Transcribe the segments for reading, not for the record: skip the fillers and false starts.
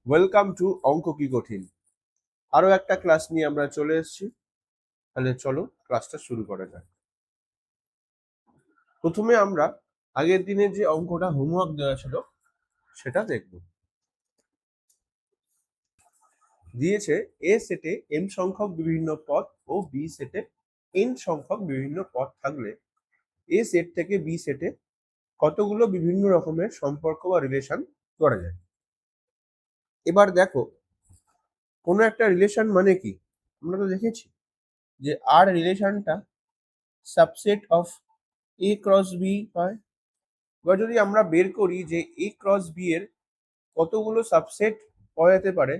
Welcome to অঙ্ক কি কঠিন। আরো একটা ক্লাস নিয়ে আমরা চলে এসেছি। তাহলে চলো ক্লাসটা শুরু করা যাক। প্রথমে আমরা আগের দিনে যে অঙ্কটা হোমওয়ার্ক দেওয়া ছিল সেটা দেখব। দিয়েছে এ সেটে এম সংখ্যক বিভিন্ন পদ ও বি সেটে এন সংখ্যক বিভিন্ন পদ থাকলে এ সেট থেকে বি সেটে কতগুলো বিভিন্ন রকমের সম্পর্ক বা রিলেশন করা যায়। এবার দেখো, কোনো একটা রিলেশন মানে কি আমরা তো দেখেছি যে আর রিলেশনটা subset of A cross B হয়। এবার যদি আমরা বের করি যে এ ক্রস বি এর কতগুলো সাবসেট পাওয়া যেতে পারে,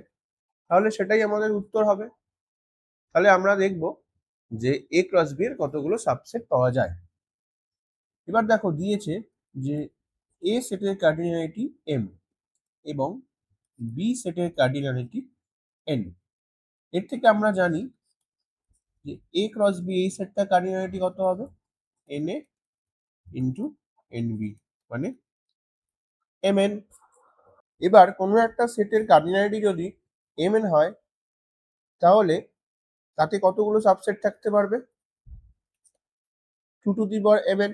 তাহলে সেটাই আমাদের উত্তর হবে। তাহলে আমরা দেখব যে এ ক্রস বি এর কতগুলো সাবসেট পাওয়া যায়। এবার দেখো দিয়েছে যে এ সেটের কার্ডিনালিটি এম এবং বি সেটের কার্ডিনালিটি এন। এর থেকে আমরা জানি যে এ ক্রস বি এই সেটটার কার্ডিনালিটি কত হবে, n A into n B মানে এম এন। এবার কোনো একটা সেটের কার্ডিনালিটি যদি এম এন হয়, তাহলে তাতে কতগুলো সাবসেট থাকতে পারবে, 2 টু দি পাওয়ার mn।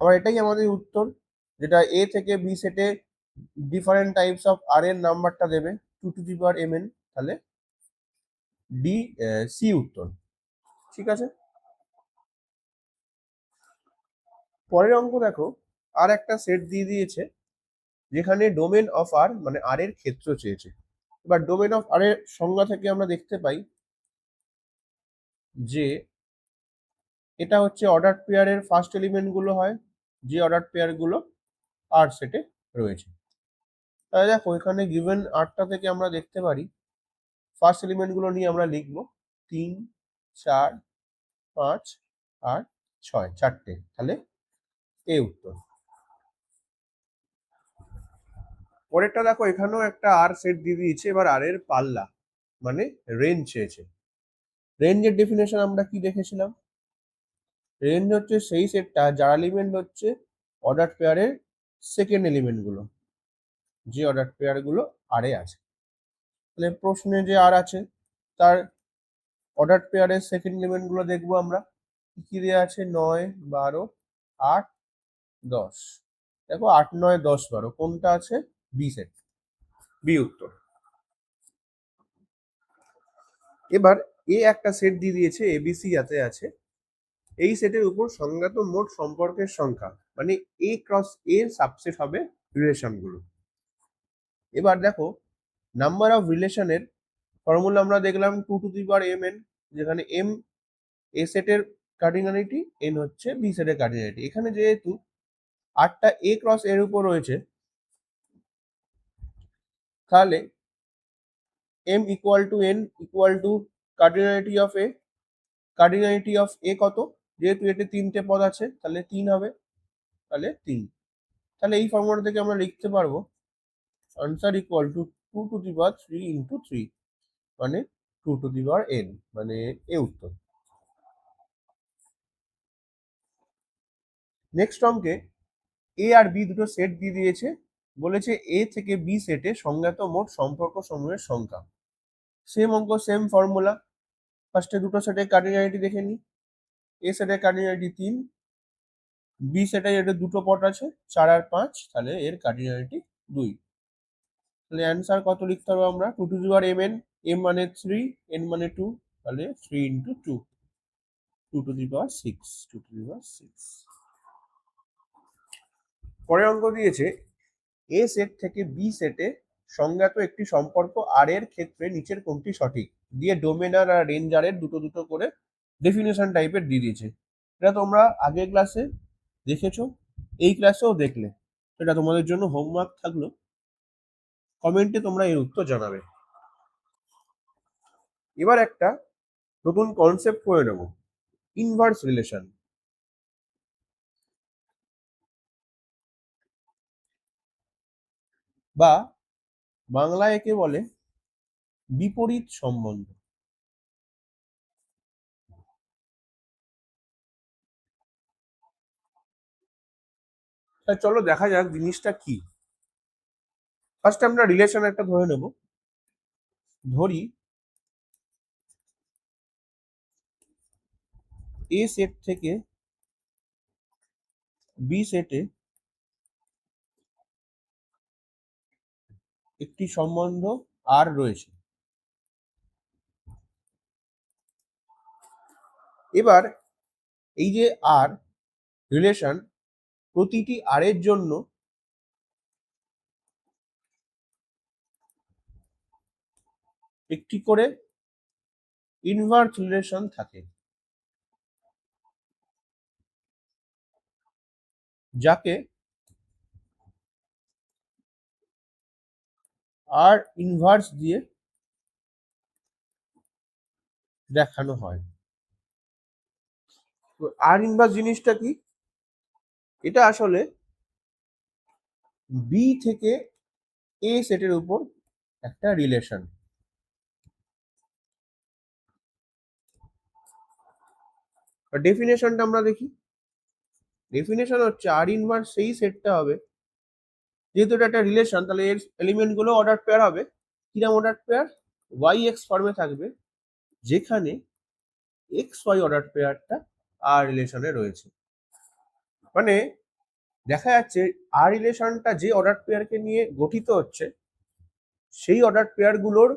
আবার এটাই আমাদের উত্তর, যেটা এ থেকে বি সেটে ডিফারেন্ট টাইপস অফ আর এর নাম্বারটা দেবে 2 টু দি পাওয়ার mn। তাহলে ডি সি উত্তর। ঠিক আছে, পরের অঙ্ক দেখো। আর একটা সেট দিয়ে দিয়েছে যেখানে ডোমেন অফ আর মানে আর এর ক্ষেত্র চেয়েছে। এবার ডোমেন অফ আর এর সংজ্ঞা থেকে আমরা দেখতে পাই যে এটা হচ্ছে অর্ডার পেয়ারের ফার্স্ট এলিমেন্ট গুলো হয়, যে অর্ডার পেয়ার গুলো আর সেটে রয়েছে। তাহলে দেখো এখানে গিভেন আটটা থেকে আমরা দেখতে পারি ফার্স্ট এলিমেন্ট গুলো নিয়ে আমরা লিখবো 3, 4, 5 আর 6, চারটে। তাহলে এ উত্তর। পরেরটা দেখো, এখানেও একটা আর সেট দিয়ে দিয়েছে। এবার আর এর পাল্লা মানে রেঞ্জ চেয়েছে। রেঞ্জের ডেফিনেশন আমরা কি দেখেছিলাম, রেঞ্জ হচ্ছে সেই সেটটা যার এলিমেন্ট হচ্ছে অর্ডার পেয়ারের সেকেন্ড এলিমেন্ট গুলো, যে অর্ডার পেয়ার গুলো আর এ আছে। তাহলে প্রশ্নে যে আর আছে তার অর্ডার পেয়ারের সেকেন্ড এলিমেন্ট গুলো দেখবো আমরা। কি দেওয়া আছে, 9, 12, 8, 10। দেখো 8, 9, 10, 12 কোনটা আছে, বি সেট, বি উত্তর। এবার এ একটা সেট দিয়ে দিয়েছে এবিসি যাতে আছে। এই সেটের উপর সংজ্ঞাত মোট সম্পর্কের সংখ্যা মানে এ ক্রস এর সাবসেট হবে রিলেশন গুলো। এবার দেখো, নাম্বার অফ রিলেশনের ফর্মুলা আমরা দেখলাম 2 টু দি পাওয়ার mn, যেখানে m এ সেটের কার্ডিনালিটি, এন হচ্ছে বি সেটের কার্ডিনালিটি। এখানে যেহেতু আটটা এ ক্রস এর উপর রয়েছে, তাহলে m equal to n equal to cardinality of A. Cardinality of A কত, যেহেতু এতে তিনটে পদ আছে তাহলে 3 হবে, তাহলে 3। তাহলে এই ফর্মুলা থেকে আমরা লিখতে পারবো answer equal to 2 to the power 3 into 3 মানে 2 টু দি পাওয়ার n মানে এ উত্তর। নেক্সট অঙ্কে এ আর বি দুটো সেট দিয়ে দিয়েছে, বলেছে এ থেকে বি সেটে সংজ্ঞাত মোট সম্পর্ক সমূহের সংখ্যা। সেম অঙ্ক সেম ফর্মুলা। ফার্স্টে দুটো সেটের কার্ডিনালিটি দেখে নিই। এ সেটের কার্ডিনালিটি 3, বি সেটে এটা দুটো পদ আছে 4 আর 5, তাহলে এর কার্ডিনালিটি 2। তাহলে অ্যান্সার কত লিখতে হবে আমরা, 2 to the power mn, m মানে 3, n মানে 2, তাহলে 3 into 2, 2 to the power 6, 2 to the power 6। পরের অঙ্ক দিয়েছে এ সেট থেকে বি সেটে সংজ্ঞাত একটি সম্পর্ক আর এর ক্ষেত্রে নিচের কোনটি সঠিক, দিয়ে ডোমেনার আর রেঞ্জারের দুটো দুটো করে ডেফিনেশন টাইপের দিয়ে দিয়েছে। এটা তোমরা আগের ক্লাসে দেখেছো, এই ক্লাসেও দেখলে। এটা তোমাদের জন্য হোমওয়ার্ক থাকলো, কমেন্টে তোমরা এর উত্তর জানাবে। এবার একটা নতুন কনসেপ্ট করে নেব, ইনভার্স রিলেশন বা বাংলায় একে বলে বিপরীত সম্বন্ধ। তা চলো দেখা যাক জিনিসটা কি। ফার্স্ট আমরা রিলেশন একটা ধরে নেব। ধরি এ সেট থেকে বি সেটে একটি সম্বন্ধ আর রয়েছে। এবার এই যে আর রিলেশন, প্রতিটি আর এর জন্য একটি করে ইনভার্স রিলেশন থাকে, যাকে আর ইনভার্স দিয়ে দেখানো হয়। তো আর ইনভার্স জিনিসটা কি? এটা আসলে বি থেকে এ সেটের উপর একটা রিলেশন। ডেফিনেশনটা আমরা দেখি। ডেফিনেশন হচ্ছে আর ইনভার্স সেই সেটটা হবে, যেহেতু এটা একটা রিলেশন তাহলে এর এলিমেন্ট গুলো অর্ডার পেয়ার হবে। কিরকম অর্ডার পেয়ার? ওয়াই এক্স ফর্মে থাকবে, যেখানে এক্স ওয়াই অর্ডার পেয়ারটা আর রিলেশনে রয়েছে। মানে দেখা যাচ্ছে আর রিলেশনটা যে অর্ডার পেয়ারকে নিয়ে গঠিত হচ্ছে, সেই অর্ডার পেয়ার গুলোর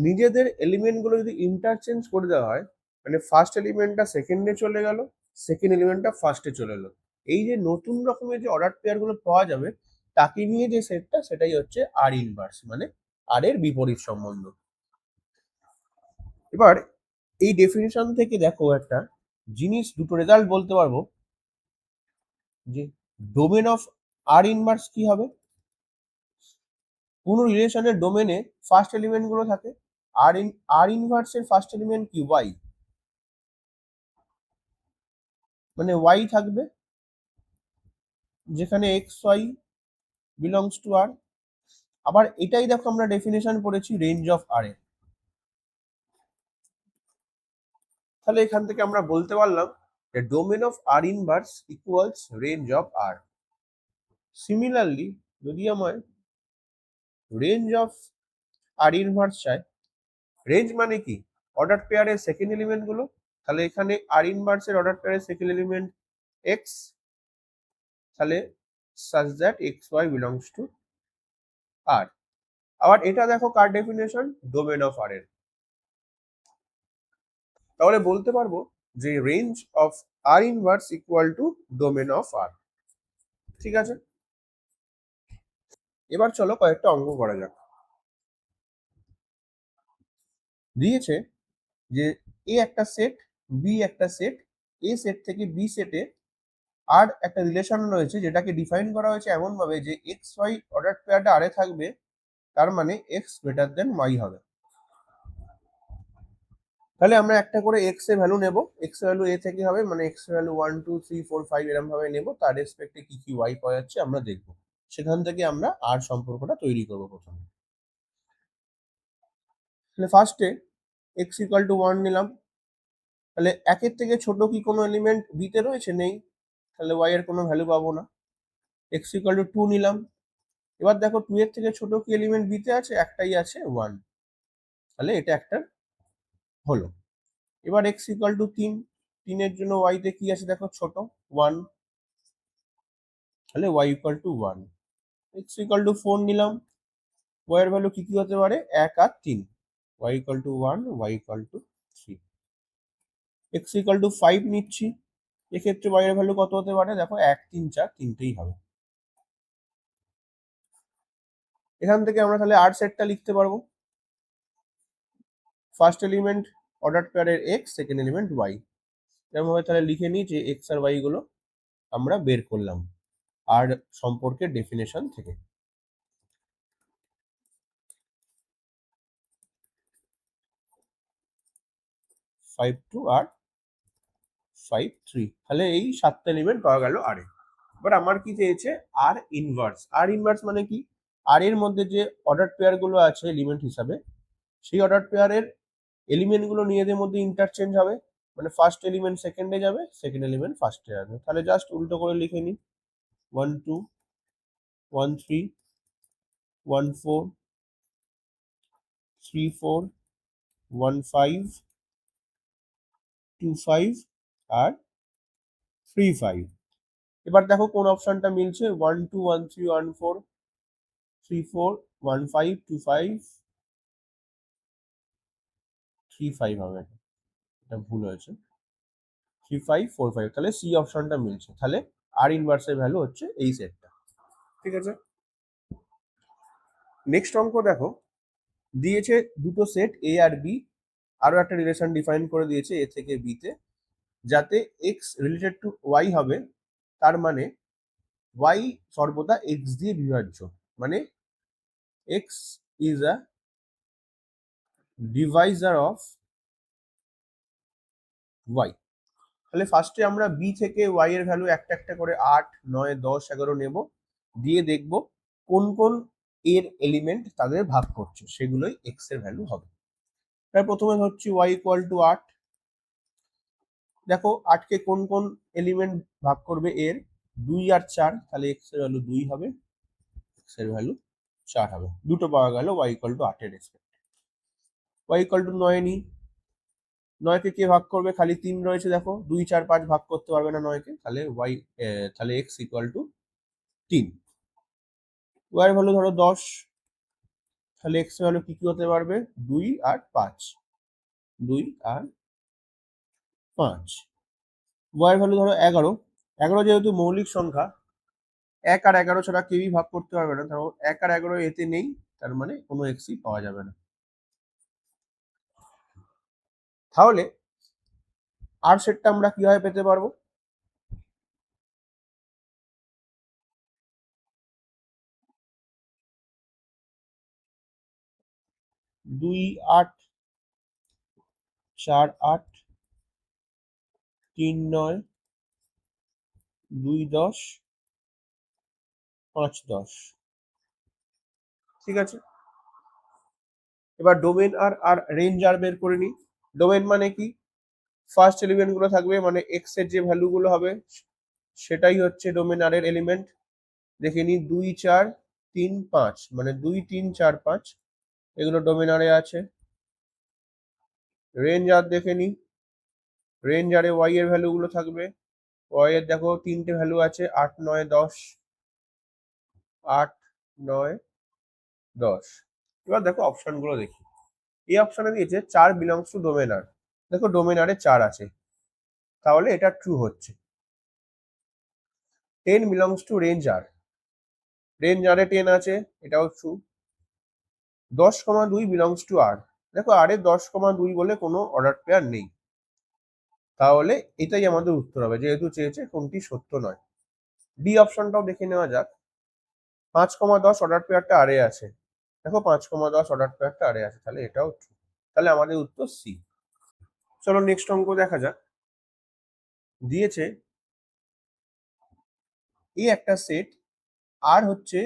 নিজেদের এলিমেন্ট গুলো যদি ইন্টারচেঞ্জ করে দেওয়া হয়, মানে ফার্স্ট এলিমেন্টটা সেকেন্ডে চলে গেল, সেকেন্ড এলিমেন্টটা ফার্স্টে চলে এলো, এই যে নতুন রকমের যে অর্ডার পেয়ার গুলো পাওয়া যাবে, তাকে নিয়ে যে সেটটা, সেটাই হচ্ছে আর ইনভার্স, মানে আর এর বিপরীত সম্বন্ধ। এবার এই ডেফিনেশন থেকে দেখো একটা জিনিস, দুটো রেজাল্ট বলতে পারবো যে ডোমেন অফ আর ইনভার্স কি হবে। কোন রিলেশনের ডোমেনে ফার্স্ট এলিমেন্ট গুলো থাকে, আর ইনভার্সের ফার্স্ট এলিমেন্ট কি? ওয়াই, মানে ওয়াই থাকবে, যেখানে এক্স ওয়াই বিলংস টু আর। আবার এটাই দেখো আমরা ডেফিনেশন পড়েছি রেঞ্জ অফ আর এর। তাহলে এখান থেকে আমরা বলতে পারলাম যে domain of R inverse equals range of R. Similarly যদি আমার রেঞ্জ অফ আর ইনভার্স চাই, রেঞ্জ মানে কি? অর্ডার পেয়ারের সেকেন্ড এলিমেন্ট গুলো। তাহলে এখানে আর ইনভার্স এর অর্ডার পেয়ারের সেকেন্ড এলিমেন্ট এক্স, তাহলে such that xy belongs to r। আবার এটা দেখো কার ডেফিনেশন? ডোমেন অফ আর এর। তাহলে বলতে পারবো যে range of R inverse equal to domain of R. ঠিক আছে, এবার চলো কয়েকটা অঙ্ক করা যাক। দিয়েছে যে এ একটা সেট, বি একটা সেট, এ সেট থেকে বি সেটে আর একটা রিলেশন রয়েছে, যেটাকে ডিফাইন করা হয়েছে এমন ভাবে যে এক্স ওয়াই অর্ডার পেয়ারটা আরে থাকবে, তার মানে এক্স গ্রেটার দেন ওয়াই হবে। তাহলে আমরা একটা করে এক্স এর ভ্যালু নেব। এক্স এর ভ্যালু এ থেকে হবে, মানে এক্স এর ভ্যালু 1 2 3 4 5 এরকম ভাবে নেব, তার রেসপেক্টে কি কি ওয়াই পাওয়া যাচ্ছে আমরা দেখব। সেখান থেকে আমরা আর সম্পর্কটা তৈরি করব প্রথমে। তাহলে ফার্স্টে এক্স ইকুয়াল টু 1 নিলাম। তাহলে একের থেকে ছোট কি কোনো এলিমেন্ট বি তে রয়েছে? নেই, তাহলে ওয়াই এর কোনো ভ্যালু পাবো না। এক্স ইকুয়াল টু 2 নিলাম। এবার দেখো 2 এর থেকে ছোট কি এলিমেন্ট বি তে আছে? একটাই আছে, 1। তাহলে এটা একটা হলো। এবার এক্স ইকুয়াল টু 3, 3 এর জন্য ওয়াই তে কি আছে দেখো? ছোট 1, তাহলে y equal to 1। X equal to 4 নিলাম। ওয়াই এর ভ্যালু কি কি হতে পারে? 1 আর 3, y equal to 1, y equal to 3। X equal to 5 নিচ্ছি, এক্ষেত্রে ওয়াই এর ভ্যালু কত হতে পারে? দেখো 1 3 4, তিনটেই হবে। এখান থেকে আমরা তাহলে আর সেটটা লিখতে পারবো। ফার্স্ট এলিমেন্ট অর্ডার পেয়ারের এক্স, সেকেন্ড এলিমেন্ট ওয়াই, এরকম ভাবে তাহলে লিখে নিই যে এক্স আর ওয়াই গুলো আমরা বের করলাম আর সম্পর্কের ডেফিনেশন থেকে। 5 2 আর 5 3, তাহলে এই 7টা এলিমেন্ট পাওয়া গেল আর এ। এবার আমার কি চেয়েছে? আর ইনভার্স। আর ইনভার্স মানে কি? আর এর মধ্যে যে অর্ডার পেয়ার গুলো আছে এলিমেন্ট হিসাবে, সেই অর্ডার পেয়ারের এলিমেন্ট গুলো নিজেদের মধ্যে ইন্টারচেঞ্জ হবে, মানে ফার্স্ট এলিমেন্ট সেকেন্ডে যাবে, সেকেন্ড এলিমেন্ট ফার্স্টে যাবে। তাহলে জাস্ট উল্টো করে লিখে নিই 1 2 1 3 14, 34, 15, 25 আর 35। এবার দেখো কোন অপশনটা মিলছে, 12, 13, 14, 34, 15, 25, 35 হবে। এটা ভুল হয়েছে, 3545, তাহলে সি অপশনটা মিলছে। তাহলে আর ইনভার্সের ভ্যালু হচ্ছে এই সেটটা। ঠিক আছে, নেক্সট অঙ্ক দেখো, দিয়েছে দুটো সেট এ আর বি, আরো একটা রিলেশন ডিফাইন করে দিয়েছে এ থেকে বি তে, যাতে এক্স রিলেটেড টু ওয়াই হবে, তার মানে ওয়াই সর্বদা এক্স দিয়ে বিভাজ্য, মানে x is a divisor of y. তাহলে ফার্স্টে আমরা বি থেকে ওয়াই এর ভ্যালু একটা একটা করে 8, 9, 10, 11 নেব, দিয়ে দেখব কোন কোন এর এলিমেন্ট তাদের ভাগ করছে, সেগুলোই এক্স এর ভ্যালু হবে। তাহলে প্রথমে হচ্ছে ওয়াই ইকুয়াল টু 8। দেখো 8 কে কোন কোন এলিমেন্ট ভাগ করবে এর, 2 আর 4, তাহলে এক্স এর ভ্যালু 2 হবে, এক্স এর ভ্যালু 4 হবে। দুটো পাওয়া গেল ওয়াই ইকুয়াল টু 8 এর রেসপেক্ট। ওয়াই ইকুয়াল টু 9 নি, 9 কে কে ভাগ করবে, খালি 3 রয়েছে, দেখো 2, 4, 5 ভাগ করতে পারবে না 9 কে, তাহলে ওয়াই, তাহলে এক্স ইকুয়াল টু 3। ওয়াই এর ভ্যালু ধরো 10, তাহলে এক্স এর ভ্যালু কি কি হতে পারবে, 2 আর 5, 2 আর 5। ওয়াই এর ভ্যালু ধরো 11, 11 যেহেতু মৌলিক সংখ্যা, 1 আর 11 ছাড়া কেউই ভাগ করতে পারবে না, ধরো 1 আর 11 এতে নেই, তার মানে কোনো এক্সই পাওয়া যাবে না। তাহলে আর সেটটা আমরা কিভাবে পেতে পারবো, 2, 8, 4, 8, 3, 9, 2, 10, 5, 10। ঠিক আছে, এবার ডোমেন আর আর রেঞ্জ আর বের করে নিই। ডোমেন মানে কি, ফার্স্ট এলিমেন্ট গুলো থাকবে, মানে এক্স এর যে ভ্যালু গুলো হবে সেটাই হচ্ছে ডোমেন আর এর এলিমেন্ট। দেখে নি 2, 4, 3, 5, মানে 2, 3, 4, 5 এগুলো ডোমেন আরে আছে। রেঞ্জ আর দেখে নি, রেঞ্জ আরে ওয়াই এর ভ্যালু গুলো থাকবে, ওয়াই এর দেখো তিনটে ভ্যালু আছে, 8, 9, 10, 8, 9, 10। এবার দেখো অপশন গুলো দেখি, এই অপশনে দিয়েছে 4 বিলংস টু ডোমেন আর। দেখো ডোমেন আরে 4 আছে, তাহলে এটা ট্রু হচ্ছে। 10 belongs to range R, range আরে 10 আছে, এটাও ট্রু। 10,2 বিলংস টু আর, দেখো আরে 10,2 বলে কোনো অর্ডার পেয়ার নেই, তাহলে এটাই আমাদের উত্তর হবে, যেহেতু চেয়েছে কোনটি সত্য নয়। ডি অপশনটাও দেখে নেওয়া যাক, 5,10 অর্ডার পেয়ারটা আরে আছে, দেখো 5,10 অর্ডার পেয়ারটা আরে আছে, তাহলে এটাও ট্রু। তাহলে আমাদের উত্তর সি। চলো নেক্সট অঙ্ক দেখা যাক, দিয়েছে এই একটা সেট, আর হচ্ছে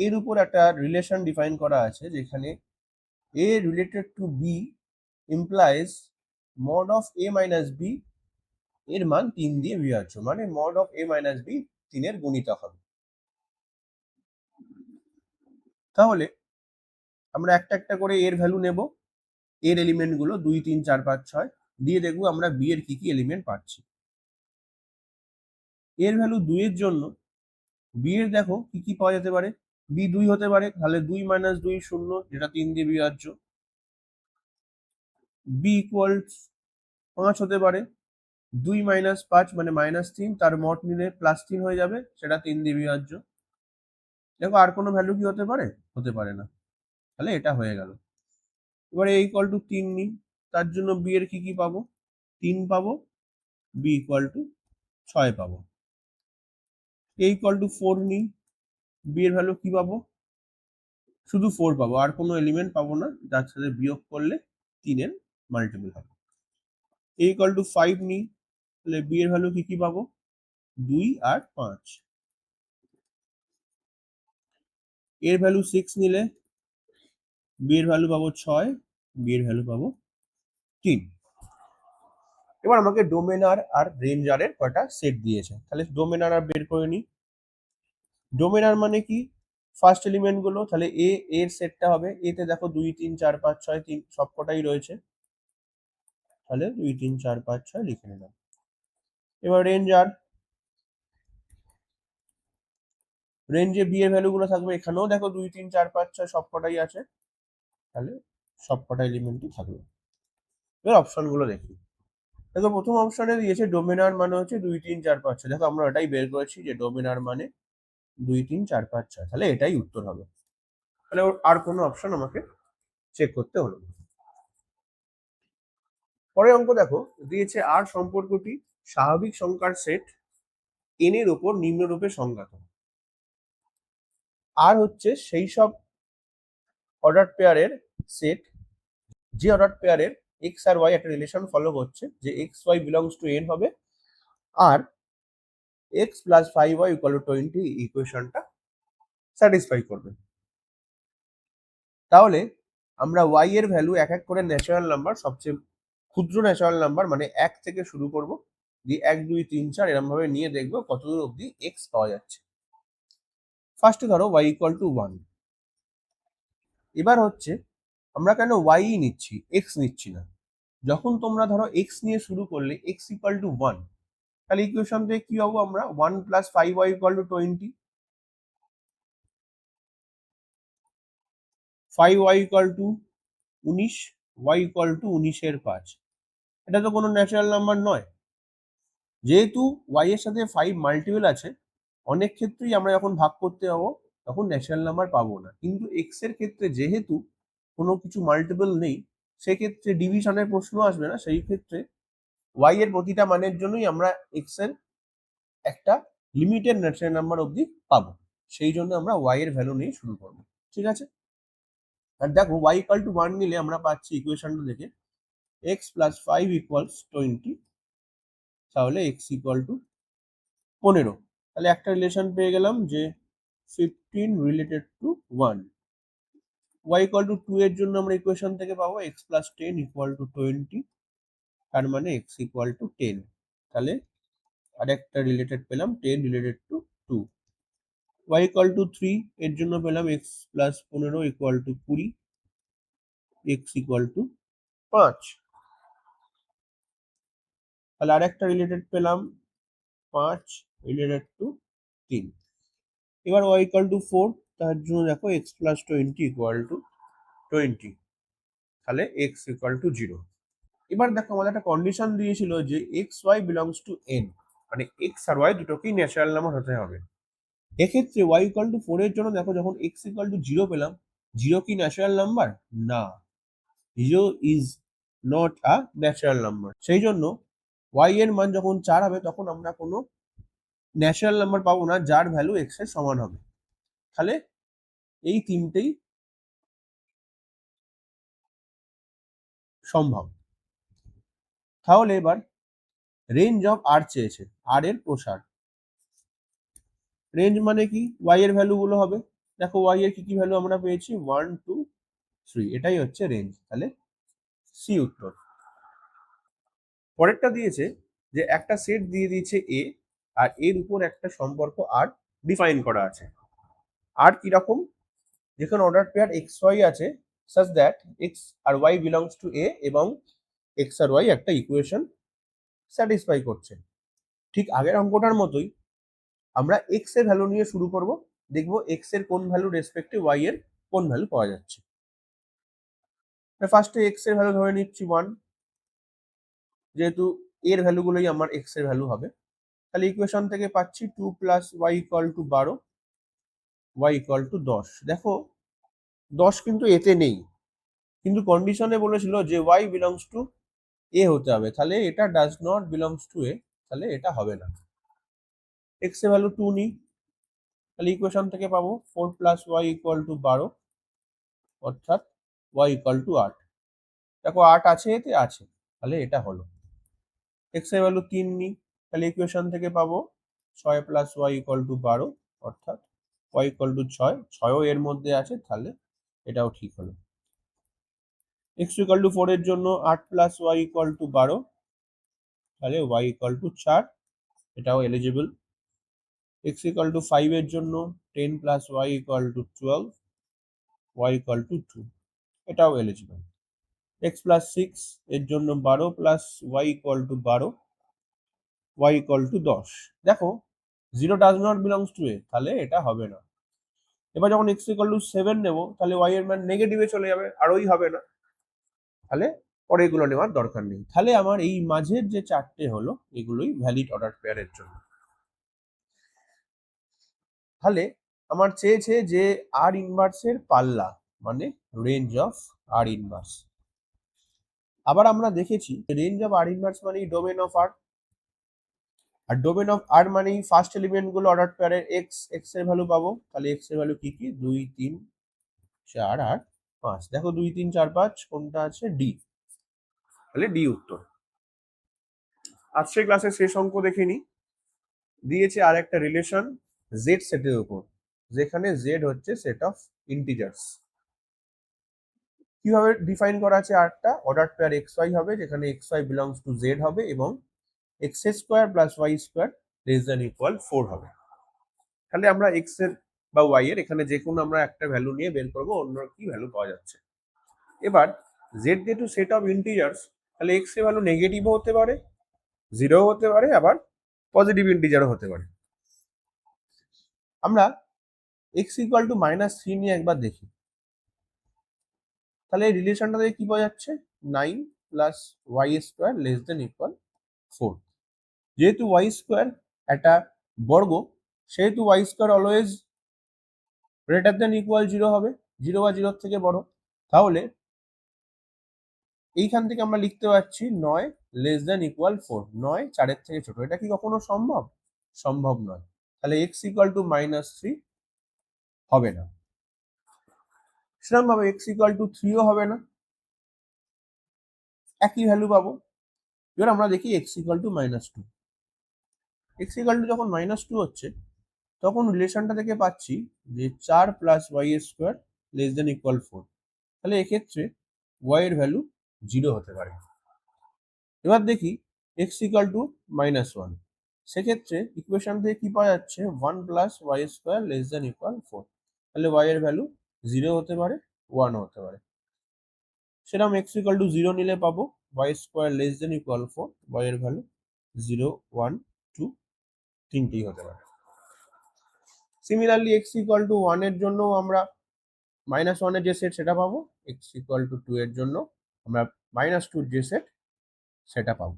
এর উপর একটা রিলেশন ডিফাইন করা আছে, যেখানে A related to B implies mod of A minus B এর মান 3 দিয়ে বিভাজ্য, মানে mod of A minus B 3 এর গুণিতক হবে। তাহলে আমরা একটা একটা করে এর ভ্যালু নেব, এর এলিমেন্ট গুলো 2, 3, 4, 5, 6 দিয়ে দেখবো আমরা বি এর কি কি এলিমেন্ট পাচ্ছি। এর ভ্যালু 2 এর জন্য বি এর দেখো কি কি পাওয়া যেতে পারে, বি 2 হতে পারে, তাহলে 2 মাইনাস 2 0, যেটা 3 দিয়ে বিভাজ্য। বি ইকুয়াল 5 হতে পারে, 2 মাইনাস 5 মানে -3, তার মড নিলে +3 হয়ে যাবে, সেটা 3 দিয়ে বিভাজ্য। দেখো আর কোনো ভ্যালু কি হতে পারে, হতে পারে না, তাহলে এটা হয়ে গেল। এবারে এ ইকুয়াল টু 3 নিই, তার জন্য বি এর কি কি পাবো, 3 পাবো, বি ইকুয়াল টু 6 পাবো। এ ইকুয়াল টু 4 নিই, বি এর ভ্যালু কি পাবো, শুধু 4 পাবো, আর কোনো এলিমেন্ট পাবো না, যার সাথে বিয়োগ করলে 3 এর মাল্টিপল হবে। এ ইকুয়াল টু 5 নিই, তাহলে বি এর ভ্যালু কি কি পাবো, 2 আর 5। এর ভ্যালু 6 নিলে বি এর ভ্যালু পাবো 6, বি এর ভ্যালু পাবো 3। এবার আমাকে ডোমেনার আর রেঞ্জারের কয়টা সেট দিয়েছে, তাহলে ডোমেনার আর বের করে নিই। ডোমেনার মানে কি, ফার্স্ট এলিমেন্ট গুলো, তাহলে এর সেটটা হবে, এতে দেখো 2 3 4 5 6 3 সবকটাই রয়েছে, তাহলে 2 3 4 5 6 লিখে নিলাম। এবার রেঞ্জে বি এর ভ্যালু গুলো থাকবে, এখানেও দেখো 2 3 4 5 6 সবকটাই আছে, তাহলে সবকটা এলিমেন্টই থাকবে। এবার অপশন গুলো দেখি। দেখো প্রথম অপশনে দিয়েছে ডোমিনার মানে হচ্ছে 2 3 4 5 6, দেখো আমরা এটাই বের করেছি যে ডোমিনার মানে 2 3 4 5 6, তাহলে এটাই উত্তর হবে। তাহলে আর কোনো অপশন আমাকে চেক করতে হলো না। পরের অঙ্ক দেখো, দিয়েছে আর সম্পর্কটি স্বাভাবিক সংখ্যার সেট এন এর উপর নিম্নরূপে সংজ্ঞাত। আর হচ্ছে সেই সব অর্ডার পেয়ারের সেট, যে অর্ডার পেয়ারের এক্স আর ওয়াই একটা রিলেশন ফলো করছে, যে x Y belongs to N হবে, আর X plus 5y equal to 20 ইকুয়েশনটা স্যাটিসফাই করবে। তাহলে আমরা ওয়াই এর ভ্যালু এক এক করে ন্যাচারাল নাম্বার, সবচেয়ে ক্ষুদ্র ন্যাচারাল নাম্বার মানে 1 থেকে শুরু করব, দিয়ে 1 2 3 4 এরকম ভাবে নিয়ে দেখবো কতদূর অবধি এক্স পাওয়া যাচ্ছে। ফার্স্টে ধরো ওয়াই ইকুয়াল টু 1। এবার হচ্ছে আমরা কেন ওয়াই নিচ্ছি, এক্স নিচ্ছি না? যখন তোমরা ধরো এক্স নিয়ে শুরু করলে এক্স ইকুয়াল টু 1, তাহলে ইকুয়েশন থেকে কি পাবো আমরা, 1 plus 5y equal to 20, 5y equal two 19, y equal to 19 এর 5। এটা তো কোনো ন্যাচারাল নাম্বার নয়। যেহেতু y এর সাথে 5 মাল্টিপল আছে, অনেক ক্ষেত্রেই আমরা যখন ভাগ করতে যাবো তখন ন্যাচারাল নাম্বার পাবো না, কিন্তু এক্স এর ক্ষেত্রে যেহেতু কোনো কিছু মাল্টিপল নেই, সেক্ষেত্রে ডিভিশনের প্রশ্ন আসবে না, সেই ক্ষেত্রে y এর প্রতিটা মানের জন্যই আমরা এক্স এর একটা লিমিটেড ন্যাচারাল নাম্বার অবধি পাবো, সেই জন্য আমরা y এর ভ্যালু নিয়ে শুরু করবো। ঠিক আছে, আর দেখো y ইকুয়াল টু 1 নিলে আমরা পাচ্ছি ইকুয়েশনটা দেখে x প্লাস 5 ইকুয়ালস 20, তাহলে x ইকুয়াল টু 15। তাহলে একটা রিলেশন পেয়ে গেলাম যে 15 related to 1। y equal to 2 এর জন্য আমরা ইকুয়েশন থেকে পাবো x প্লাস 10 ইকুয়াল টু 20, তার মানে x ইকুয়াল টু 10। তাহলে আরেকটা রিলেটেড পেলাম 10 related to 2। y equal to 3 এর জন্য পেলাম x plus 15 equal to 20, x equal to 5। তাহলে আরেকটা রিলেটেড পেলাম 5 রিলেটেড টু 3। এবার y ইকুয়াল টু 4, তার জন্য দেখো x প্লাস 20 ইকুয়াল টু 20, তাহলে x ইকুয়াল টু 0। এবার দেখো আমাদের একটা কন্ডিশন দিয়েছিল যে x Y belongs to N, মানে এক্স আর ওয়াই দুটোকেই ন্যাচারাল নাম্বার হতে হবে। এক্ষেত্রে ওয়াই ইকুয়াল টু 4 এর জন্য দেখো যখন এক্স ইকুয়াল টু 0 পেলাম, 0 কি ন্যাচারাল নাম্বার? না, 0 is not a natural number. সেই জন্য ওয়াই এর মান যখন 4 হবে তখন আমরা কোনো ন্যাচারাল নাম্বার পাবো না যার ভ্যালু এক্স এর সমান হবে। তাহলে এই তিনটেই সম্ভব। তাহলে এবার রেঞ্জ অফ আর চেয়েছে, আর এর প্রসার। রেঞ্জ মানে কি, ওয়াই এর ভ্যালু গুলো হবে, দেখো ওয়াই এর কি কি ভ্যালু আমরা পেয়েছি, 1 2 3, এটাই হচ্ছে রেঞ্জ, তাহলে সি উত্তর। পরেরটা দিয়েছে যে একটা সেট দিয়ে দিয়েছে এ, আর এর উপর একটা সম্পর্ক আর ডিফাইন করা আছে। আর কিরকম, যেখানে অর্ডার পেয়ার এক্স ওয়াই আছে সাচ দ্যাট এক্স আর ওয়াই বিলংস টু এ, এবং এক্স আর ওয়াই একটা ইকুয়েশন স্যাটিসফাই করছে। ঠিক আগের অঙ্কটার মতোই আমরা এক্স এর ভ্যালু নিয়ে শুরু করব, দেখব এক্স এর কোন ভ্যালু রেসপেক্টে ওয়াই এর কোন ভ্যালু পাওয়া যাচ্ছে। ফার্স্টে এক্স এর ভ্যালু ধরে নিচ্ছি 1, যেহেতু এর ভ্যালুগুলোই আমার এক্স এর ভ্যালু হবে। তাহলে ইকুয়েশন থেকে পাচ্ছি 2 plus y equal to 12, y equal to 10। দেখো 10 কিন্তু এতে নেই, কিন্তু কন্ডিশনে বলেছিল যে ওয়াই বিলংস টু এ হতে হবে, তাহলে এটা does not belongs to A, তাহলে এটা হবে না। এক্স এর ভ্যালু 2 নিই, তাহলে ইকুয়েশন থেকে পাবো 4 প্লাস ওয়াই ইকুয়াল টু 12, অর্থাৎ ওয়াই ইকুয়াল টু 8। দেখো 8 আছে, এতে আছে, তাহলে এটা হলো। এক্স এর ভ্যালু 3 নিই, তাহলে ইকুয়েশন থেকে পাবো 6 প্লাস ওয়াই ইকুয়াল টু 12, অর্থাৎ ওয়াই ইকুয়াল টু 6, 6ও এর মধ্যে আছে, তাহলে এটাও ঠিক হলো। এক্স ইকুয়াল টু 4 এর জন্য 8 প্লাস ওয়াই ইকুয়াল টু 12, তাহলে ওয়াই ইকুয়াল টু 4, এটাও এলিজিবল। এক্স ইকুয়াল টু 5 এর জন্য 10 plus y equal to 12, y equal to 2, এটাও এলিজিবল। এক্স প্লাস 6 এর জন্য 12 plus y equal to 12, y equal to 10। দেখো 0 does not belongs to A, তাহলে এটা হবে না। এবার যখন এক্স ইকুয়াল টু 7 নেবো, তাহলে ওয়াই এর মান নেগেটিভে চলে যাবে, আর ওই হবে না, তাহলে পরে এগুলো নেওয়ার দরকার নেই। তাহলে আমার এই মাঝের যে চারটে হলো এগুলোই ভ্যালিড অর্ডার পেয়ারের জন্য। তাহলে আমার চেয়েছে যে আর ইনভার্সের পাল্লা মানে রেঞ্জ অফ আর ইনভার্স। আবার আমরা দেখেছি রেঞ্জ অফ আর ইনভার্স মানে ডোমেন অফ আর, আর ডোমেন অফ আর মানে ফার্স্ট এলিমেন্ট গুলো অর্ডার পেয়ারের এক্স, এক্স এর ভ্যালু পাবো। তাহলে এক্স এর ভ্যালু কি কি, 2 3 4 আর 5। দেখো 2 3 4 5 কোনটা আছে, ডি, তাহলে ডি উত্তর। আজকের ক্লাসে শেষ অঙ্ক দেখে নি। দিয়েছে আর একটা রিলেশন জেড সেটের উপর, যেখানে জেড হচ্ছে সেট অফ ইন্টিজার্স। কিভাবে ডিফাইন করা আছে, আরটা অর্ডার পেয়ার এক্স ওয়াই হবে, যেখানে x Y belongs to Z হবে এবং x square plus y square less than equal 4 হবে। তাহলে আমরা এক্স এর বা ওয়াই এর এখানে যে কোনো আমরা একটা ভ্যালু নিয়ে বের করবো অন্য কি ভ্যালু পাওয়া যাচ্ছে। এবার জেড যেহেতু সেট অফ ইন্টিজার্স, তাহলে এক্স এর ভ্যালু নেগেটিভও হতে পারে, 0 হতে পারে, আবার পজিটিভ ইন্টিজারও হতে পারে। আমরা এক্স ইকুয়াল টু -3 নিয়ে একবার দেখি। তাহলে এই রিলেশনটা থেকে কি পাওয়া যাচ্ছে, 9 plus y square less than equal 4। যেহেতু ওয়াই স্কোয়ার একটা বর্গ, সেহেতু y square always greater than equal 0 হবে, 0 বা 0 থেকে বড়। তাহলে এইখান থেকে আমরা লিখতে পারছি 9 লেস দেন ইকুয়াল 4, 9 4 এর থেকে ছোট। এটা কি কখনো সম্ভব? সম্ভব নয়। তাহলে এক্স ইকুয়াল টু -3 হবে না। সেরকম ভাবে এক্স ইকুয়াল টু 3ও হবে না, একই ভ্যালু পাবো। এবার আমরা দেখি x equal to -2। X equal to যখন -2 হচ্ছে, তখন রিলেশনটা থেকে পাচ্ছি যে 4 plus y square less than equal 4। তাহলে এক্ষেত্রে ওয়াই এর ভ্যালু 0 হতে পারে। এবার দেখি এক্স ইকুয়াল টু -1, সেক্ষেত্রে ইকুয়েশন থেকে কি পাওয়া যাচ্ছে, 1 plus y square less than equal 4। তাহলে ওয়াই এর ভ্যালু 0 হতে পারে, 1ও হতে পারে। সেরকম এক্স ইকুয়াল টু 0 নিলে পাবো y square less than equal 4, y এর ভ্যালু 0 1 2 তিনটেই হতে পারে। সিমিলারলি এক্স ইকুয়াল টু 1 এর জন্য আমরা -1 এর যে সেট সেটা পাবো, এক্স ইকুয়াল টু 2 এর জন্য আমরা -2 এর যে সেট সেটা পাবো।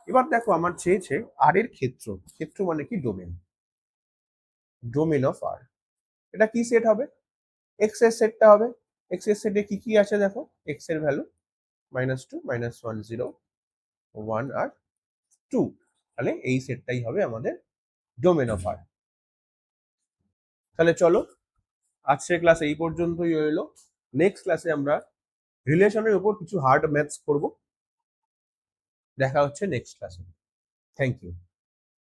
এবার দেখো আমার চেয়েছে আর এর ক্ষেত্র, ক্ষেত্র মানে কি, ডোমেন, ডোমেন অফ আর। এটা কি সেট হবে, এক্স এর সেটটা হবে। এক্স এর সেটে কি কি আছে দেখো, এক্স এর ভ্যালু -2 -1 0 1 আর 2, তাহলে এই সেটটাই হবে আমাদের ডোমেন অফ আর। তাহলে চলো আজকের ক্লাস এই পর্যন্তই রইলো। নেক্সট ক্লাসে আমরা রিলেশনের উপর কিছু হার্ড ম্যাথস করব। দেখা হচ্ছে নেক্সট ক্লাসে। Thank you.